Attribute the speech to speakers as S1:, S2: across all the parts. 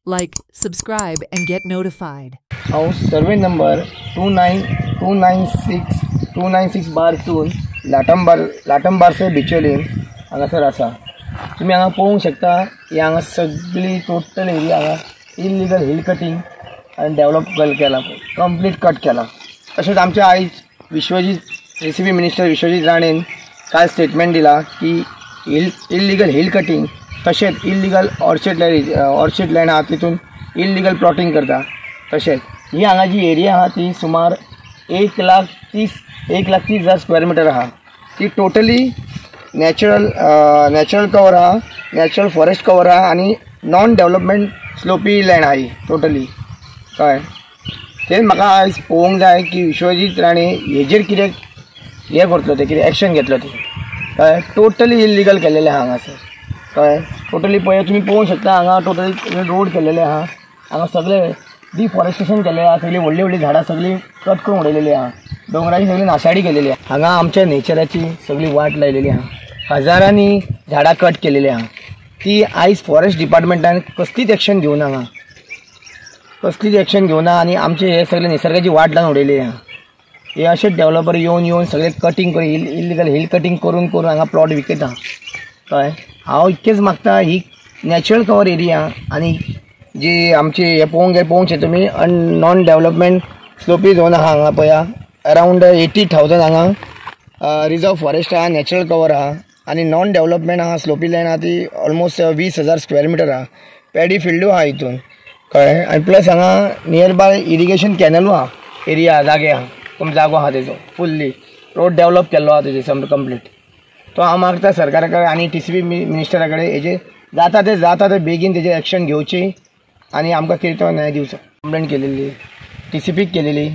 S1: like, subscribe, and get notified.
S2: हांव survey number 29296/2 लाटंबार से बिचोलीम हांगासर आसा। तुमी हांगा पळोवंक शकता की हांगा सगळी टोटल एरिया हांगा इल्लीगल हिल कटिंग आनी डेवलप केला, कंप्लीट कट केला। तशेंच आमचे आयज रेसिपी मिनिस्टर विश्वजीत राणेन काल स्टेटमेंट दिला की इल्लीगल हिल कटिंग तशेंच इल्लीगल ऑर्चिड लँड आहा तितून इल्लीगल प्लॉटिंग करता। तशेंच ही हांगा जी एरिया आहा ती सुमार 1,30,000 स्क्वेअर मिटर आहा। ती टोटली नॅचरल कवर आहा, नॅचरल फॉरेस्ट कवर आहा आनी नॉन डेवलपमेंट स्लोपी लँड आहा ही टोटली। कळ्ळें? तेच म्हाका आयज पळोवंक जाय की विश्वजीत राणे हेजेर कितें करतलो, ते कितें एक्शन घेतलो ते। कळ्ळें? टोटली इल्लीगल केलेलें आहा हांगासर। कळ्ळें? टोटली तुमी पळोवंक शकता हांगा टोटली रोड केलेले आहा, हांगा सगळे डिफॉरेस्टेशन केलेलें आहा, सगळी व्हडली झाडां सगळी कट करून उडयलेली आहा, दोंगराची सगळी नाशाडी केलेली आहा, हांगा आमच्या नेचराची सगळी वाट लायलेली आहा, हजारांनी झाडां कट केलेली आहा। ती आयज फॉरेस्ट डिपार्टमेंटान कसलीच एक्शन घेवना, आनी आमचे हे सगळे निसर्गाची वाट लावन उडयली आहा। हे अशेच डेव्हलपर येवन सगळे कटिंग करून इल्लीगल हिल कटिंग करून हांगा प्लॉट विकता। कळ्ळें? हांव इतकेंच मागता ही नॅचरल कवर एरिया आनी जी आमची हे पळोवंक शकता तुमी नॉन डेवलपमेंट स्लोपी झोन आहा हांगा पळया, अरावंड 80,000 हांगा रिजर्व फॉरेस्ट आहा, नॅचरल कवर आहा आनी नॉन डेवलपमेंट आहा स्लोपी लँड आहा ती ऑलमोस्ट 20,000 स्क्वेअर मिटर आहा, पॅडी फिल्डू आहा हितून। कळ्ळें? आनी प्लस हांगा नियर बाय इरिगेशन कॅनलू आहा, एरिया जागे आहा, जागो आहा तेजो फुल्ली रोड डेवलप केल्लो आहा तेजे कंप्लीट। तो हांव मागता सरकारा कडेन आनी TCP मिनिस्टरा कडेन हेजे जाता ते बेगीन तेजेर एक्शन घेवची आनी आमकां कितें तो न्याय दिवचो। कंप्लेंट केलेली, TCPक केलेली,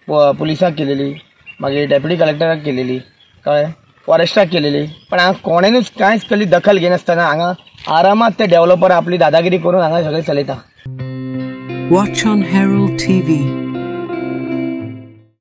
S2: पुलिसाक केलेली, मागीर डेप्युटी कलेक्टराक केलेली, कळ्ळें? फॉरेस्टाक केलेली, पण हांगा कोणेनूच कांयच कसली दखल घेनासतना हांगा आरामात ते डेव्हलपर आपली दादागिरी करून हांगा सगळें चलयता।
S1: Watch on Herald TV.